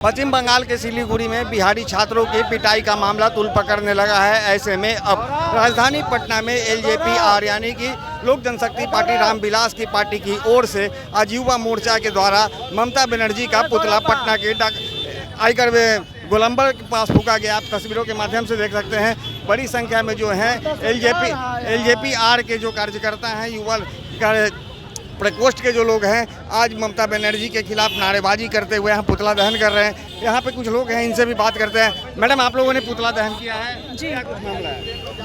पश्चिम बंगाल के सिलीगुड़ी में बिहारी छात्रों की पिटाई का मामला तूल पकड़ने लगा है। ऐसे में अब राजधानी पटना में एलजेपी यानी कि लोक जनशक्ति पार्टी रामविलास की पार्टी की ओर से आज युवा मोर्चा के द्वारा ममता बनर्जी का पुतला पटना के आयकर गोलंबर के पास फूका गया। आप तस्वीरों के माध्यम से देख सकते हैं बड़ी संख्या में जो है एलजेपी के जो कार्यकर्ता हैं, युवा प्रकोष्ठ के जो लोग हैं, आज ममता बनर्जी के खिलाफ नारेबाजी करते हुए यहाँ पुतला दहन कर रहे हैं। यहाँ पे कुछ लोग हैं, इनसे भी बात करते हैं। मैडम, आप लोगों ने पुतला दहन किया है जी? क्या कुछ मामला है?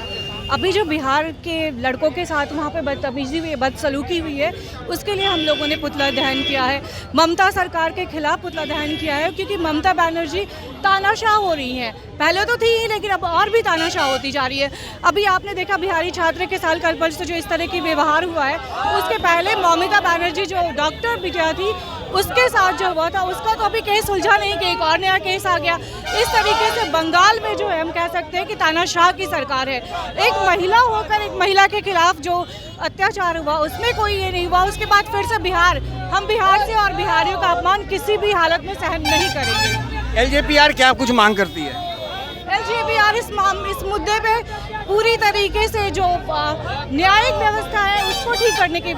अभी जो बिहार के लड़कों के साथ वहाँ पे बदतमीजी हुई, बदसलूकी हुई है, उसके लिए हम लोगों ने पुतला दहन किया है। ममता सरकार के खिलाफ पुतला दहन किया है क्योंकि ममता बनर्जी तानाशाह हो रही हैं। पहले तो थी ही, लेकिन अब और भी तानाशाह होती जा रही है। अभी आपने देखा बिहारी छात्र के साल कल से जो इस तरह की व्यवहार हुआ है, उसके पहले ममता बनर्जी जो डॉक्टर बिटिया थी उसके साथ जो हुआ था, उसका तो अभी केस सुलझा नहीं कि एक और नया केस आ गया। इस तरीके से बंगाल में जो है हम कह सकते हैं कि तानाशाह की सरकार है। एक महिला होकर एक महिला के खिलाफ जो अत्याचार हुआ उसमें कोई ये नहीं हुआ। उसके बाद फिर से बिहार, हम बिहार से और बिहारियों का अपमान किसी भी हालत में सहन नहीं करेंगे। एलजेपी क्या कुछ मांग करती है? एलजेपी इस मुद्दे पे पूरी तरीके से जो न्यायिक व्यवस्था है उसको ठीक करने की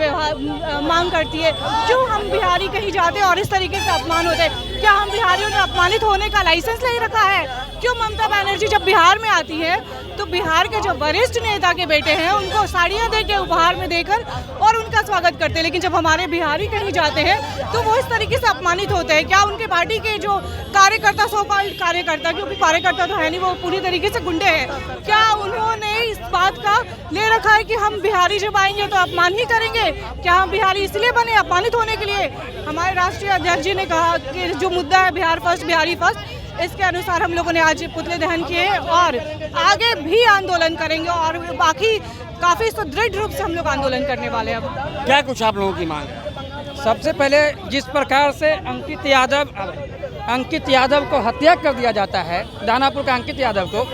मांग करती है। क्यों हम बिहारी कहीं जाते हैं और इस तरीके से अपमान होते हैं? क्या हम बिहारियों ने अपमानित होने का लाइसेंस ले रखा है? क्यों ममता बनर्जी जब बिहार में आती है तो बिहार के जो वरिष्ठ नेता के बेटे हैं उनको साड़ियाँ दे के उपहार में देकर और उनका स्वागत करते हैं, लेकिन जब हमारे बिहारी कहीं जाते हैं तो वो इस तरीके से अपमानित होते हैं? क्या उनके पार्टी के जो कार्यकर्ता, सो कॉल्ड कार्यकर्ता, क्योंकि कार्यकर्ता तो है नहीं, वो पूरी तरीके से गुंडे हैं, क्या उन्होंने इस बात का ले रखा है कि हम बिहारी जब आएंगे तो अपमान ही करेंगे? क्या हम बिहारी इसलिए बने अपमानित होने के लिए? हमारे राष्ट्रीय अध्यक्ष जी ने कहा कि जो मुद्दा है बिहार फर्स्ट, बिहारी फर्स्ट, इसके अनुसार हम लोगों ने आज पुतले दहन किए और आगे भी आंदोलन करेंगे और बाकी काफ़ी सुदृढ़ रूप से हम लोग आंदोलन करने वाले हैं। अब क्या कुछ आप लोगों की मांग है? सबसे पहले जिस प्रकार से अंकित यादव को हत्या कर दिया जाता है, दानापुर का अंकित यादव को,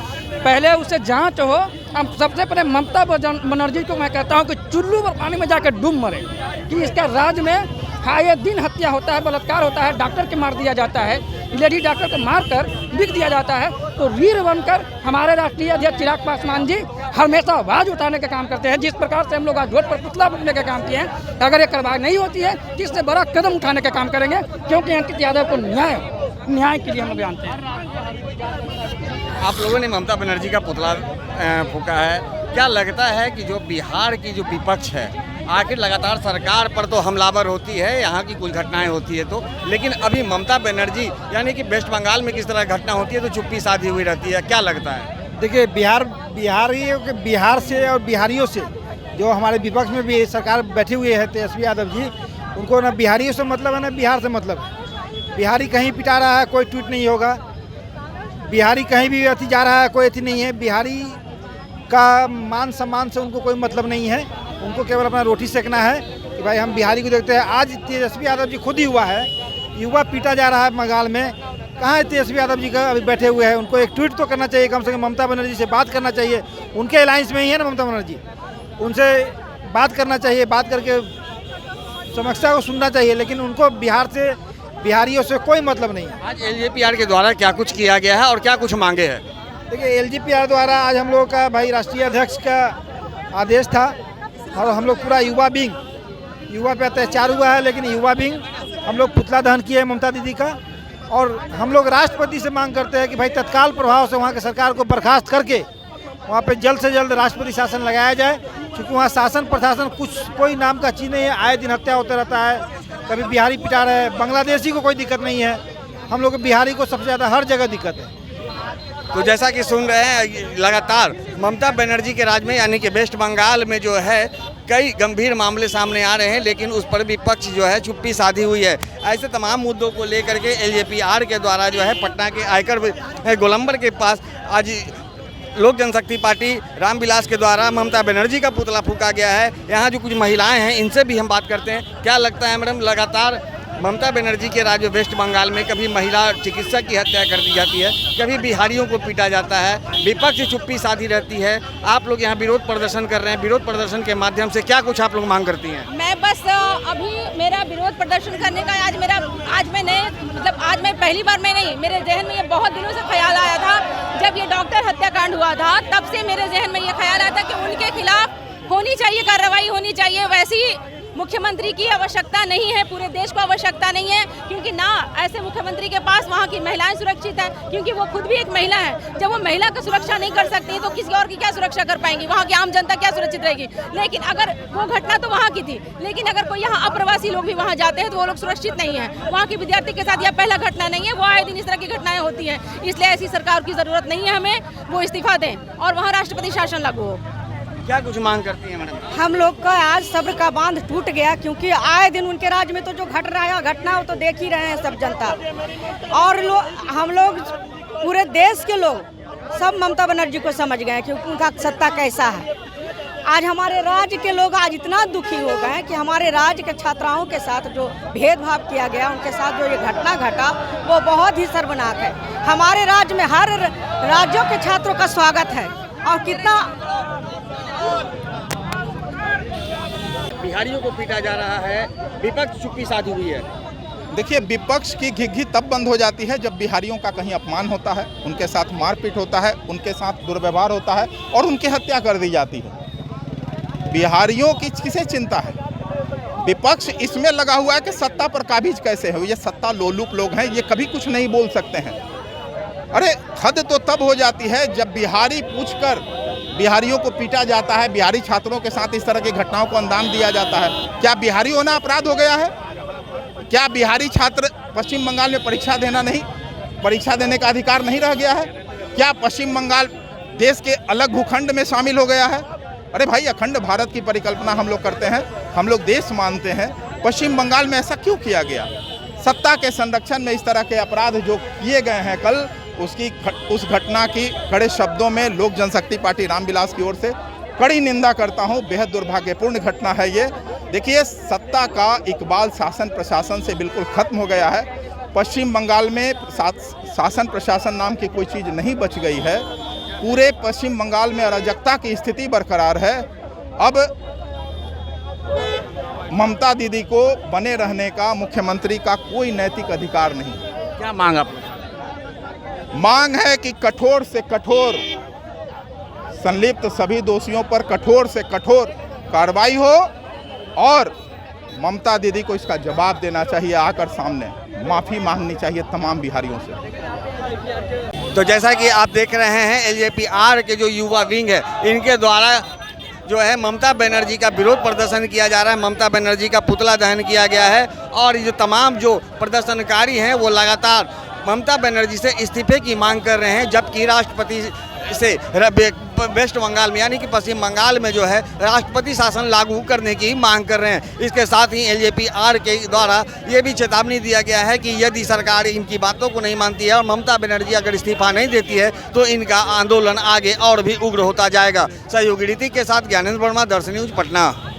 पहले उससे जांच हो। हम सबसे पहले ममता बनर्जी को मैं कहता हूं कि चुल्लू पर पानी में जाकर डूब मरे कि इसका राज्य में आए दिन हत्या होता है, बलात्कार होता है, डॉक्टर के मार दिया जाता है, लेडी डॉक्टर को मारकर बिक दिया जाता है। तो वीर बनकर हमारे राष्ट्रीय अध्यक्ष चिराग पासवान जी हमेशा आवाज़ उठाने का काम करते हैं। जिस प्रकार से हम लोग आज रोड पर पुतला फूकने का काम किए हैं, अगर ये कार्रवाई नहीं होती है तो इससे बड़ा कदम उठाने का काम करेंगे, क्योंकि अंकित यादव को न्याय के लिए हम लोग जानते हैं। आप लोगों ने ममता बनर्जी का पुतला फूका है, क्या लगता है कि जो बिहार की जो विपक्ष है आखिर लगातार सरकार पर तो हमलावर होती है, यहाँ की कुछ घटनाएं होती है तो, लेकिन अभी ममता बनर्जी यानी कि वेस्ट बंगाल में किस तरह घटना होती है तो चुप्पी साधी हुई रहती है? क्या लगता है? देखिए, बिहार से और बिहारियों से जो हमारे विपक्ष में भी सरकार बैठे हुए है तेजस्वी यादव जी, उनको ना बिहारियों से मतलब है ना बिहार से मतलब है। बिहारी कहीं पिटा रहा है, कोई ट्वीट नहीं होगा। बिहारी कहीं भी अति जा रहा है, कोई अति नहीं है। बिहारी का मान सम्मान से उनको कोई मतलब नहीं है। उनको केवल अपना रोटी सेकना है कि भाई हम बिहारी को देखते हैं। आज तेजस्वी यादव जी खुद ही हुआ है, युवा पीटा जा रहा है बंगाल में। कहाँ है तेजस्वी यादव जी का? अभी बैठे हुए हैं। उनको एक ट्वीट तो करना चाहिए, कम से कम ममता बनर्जी से बात करना चाहिए। उनके अलायंस में ही है ना ममता बनर्जी, उनसे बात करना चाहिए, बात करके समस्या को सुनना चाहिए। लेकिन उनको बिहार से, बिहारियों से कोई मतलब नहीं है। आज एलजेपी के द्वारा क्या कुछ किया गया है और क्या कुछ मांगे हैं? देखिए, एलजेपी द्वारा आज हम लोग का भाई राष्ट्रीय अध्यक्ष का आदेश था और हम लोग पूरा युवा पे अत्याचार हुआ है, लेकिन युवा विंग हम लोग पुतला दहन किए हैं ममता दीदी का। और हम लोग राष्ट्रपति से मांग करते हैं कि भाई तत्काल प्रभाव से वहाँ की सरकार को बर्खास्त करके वहाँ पे जल्द से जल्द राष्ट्रपति शासन लगाया जाए, क्योंकि वहाँ शासन प्रशासन कोई नाम का चीज़ नहीं है। आए दिन हत्या होता रहता है, कभी बिहारी पिटा रहे हैं, बांग्लादेशी को कोई दिक्कत नहीं है, हम लोग बिहारी को सबसे ज़्यादा हर जगह दिक्कत है। तो जैसा कि सुन रहे हैं, लगातार ममता बनर्जी के राज में यानी कि वेस्ट बंगाल में जो है कई गंभीर मामले सामने आ रहे हैं, लेकिन उस पर विपक्ष जो है चुप्पी साधी हुई है। ऐसे तमाम मुद्दों को लेकर के एलजेपी के द्वारा जो है पटना के आयकर गोलंबर के पास आज लोक जनशक्ति पार्टी रामविलास के द्वारा ममता बनर्जी का पुतला फूका गया है। यहाँ जो कुछ महिलाएं हैं इनसे भी हम बात करते हैं। क्या लगता है मैडम, लगातार ममता बनर्जी के राज्य वेस्ट बंगाल में कभी महिला चिकित्सक की हत्या कर दी जाती है, कभी बिहारियों को पीटा जाता है, विपक्ष चुप्पी साधी रहती है। आप लोग यहाँ विरोध प्रदर्शन कर रहे हैं, विरोध प्रदर्शन के माध्यम से क्या कुछ आप लोग मांग करती हैं? मैं बस अभी मेरा विरोध प्रदर्शन करने का आज मैं पहली बार मैं नहीं, मेरे जहन में ये बहुत दिनों से ख्याल आया था। जब ये डॉक्टर हत्याकांड हुआ था तब से मेरे जहन में ये ख्याल आया था कि उनके खिलाफ होनी चाहिए, कार्रवाई होनी चाहिए। वैसी मुख्यमंत्री की आवश्यकता नहीं है, पूरे देश को आवश्यकता नहीं है, क्योंकि ना ऐसे मुख्यमंत्री के पास वहाँ की महिलाएं सुरक्षित हैं, क्योंकि वो खुद भी एक महिला है। जब वो महिला की सुरक्षा नहीं कर सकती तो किसी और की क्या सुरक्षा कर पाएंगी? वहाँ की आम जनता क्या सुरक्षित रहेगी? लेकिन अगर वो घटना तो वहाँ की थी, लेकिन अगर कोई यहाँ अप्रवासी लोग भी वहाँ जाते हैं तो वो लोग सुरक्षित नहीं है। वहाँ की विद्यार्थी के साथ यह पहला घटना नहीं है, वो आए दिन इस तरह की घटनाएं होती हैं। इसलिए ऐसी सरकार की जरूरत नहीं है, हमें वो इस्तीफा दें और वहाँ राष्ट्रपति शासन लागू हो। क्या कुछ मांग करती हैं मैडम? हम लोग का आज सब्र का बांध टूट गया, क्योंकि आए दिन उनके राज्य में तो जो घट रहा है घटना वो तो देख ही रहे हैं सब जनता। और हम लोग पूरे देश के लोग सब ममता बनर्जी को समझ गए कि उनका सत्ता कैसा है। आज हमारे राज्य के लोग आज इतना दुखी हो गए कि हमारे राज्य के छात्राओं के साथ जो भेदभाव किया गया, उनके साथ जो ये घटना घटा वो बहुत ही शर्मनाक है। हमारे राज्य में हर राज्यों के छात्रों का स्वागत है और कितना बिहारियों को पीटा जा रहा है, विपक्ष चुप्पी साधी हुई है। देखिए, विपक्ष की घिघी तब बंद हो जाती है जब बिहारियों का कहीं अपमान होता है, उनके साथ मारपीट होता है, उनके साथ दुर्व्यवहार होता है और उनकी हत्या कर दी जाती है। बिहारियों की किसे चिंता है? विपक्ष इसमें लगा हुआ है कि सत्ता पर काबिज कैसे हो। ये सत्ता लोलुप लोग हैं, ये कभी कुछ नहीं बोल सकते हैं। अरे हद तो तब हो जाती है जब बिहारी पूछकर बिहारियों को पीटा जाता है, बिहारी छात्रों के साथ इस तरह की घटनाओं को अंजाम दिया जाता है। क्या बिहारी होना अपराध हो गया है? क्या बिहारी छात्र पश्चिम बंगाल में परीक्षा देने का अधिकार नहीं रह गया है? क्या पश्चिम बंगाल देश के अलग भूखंड में शामिल हो गया है? अरे भाई, अखंड भारत की परिकल्पना हम लोग करते हैं, हम लोग देश मानते हैं। पश्चिम बंगाल में ऐसा क्यों किया गया? सत्ता के संरक्षण में इस तरह के अपराध जो किए गए हैं कल, उस घटना की कड़े शब्दों में लोक जनशक्ति पार्टी रामविलास की ओर से कड़ी निंदा करता हूं। बेहद दुर्भाग्यपूर्ण घटना है ये। देखिए, सत्ता का इकबाल शासन प्रशासन से बिल्कुल खत्म हो गया है। पश्चिम बंगाल में शासन प्रशासन नाम की कोई चीज़ नहीं बच गई है। पूरे पश्चिम बंगाल में अराजकता की स्थिति बरकरार है। अब ममता दीदी को बने रहने का मुख्यमंत्री का कोई नैतिक अधिकार नहीं। क्या मांग आप? मांग है कि कठोर से कठोर संलिप्त सभी दोषियों पर कठोर से कठोर कार्रवाई हो और ममता दीदी को इसका जवाब देना चाहिए, आकर सामने माफ़ी मांगनी चाहिए तमाम बिहारियों से। तो जैसा कि आप देख रहे हैं, एलजेपी-आर के जो युवा विंग है, इनके द्वारा जो है ममता बनर्जी का विरोध प्रदर्शन किया जा रहा है। ममता बनर्जी का पुतला दहन किया गया है और ये तमाम जो प्रदर्शनकारी हैं वो लगातार ममता बनर्जी से इस्तीफे की मांग कर रहे हैं, जबकि राष्ट्रपति से वेस्ट बंगाल में यानी कि पश्चिम बंगाल में जो है राष्ट्रपति शासन लागू करने की मांग कर रहे हैं। इसके साथ ही एलजेपी-आर के द्वारा ये भी चेतावनी दिया गया है कि यदि सरकार इनकी बातों को नहीं मानती है और ममता बनर्जी अगर इस्तीफा नहीं देती है तो इनका आंदोलन आगे और भी उग्र होता जाएगा। सहयोगी रीति के साथ ज्ञानेंद्र वर्मा, दर्शन न्यूज, पटना।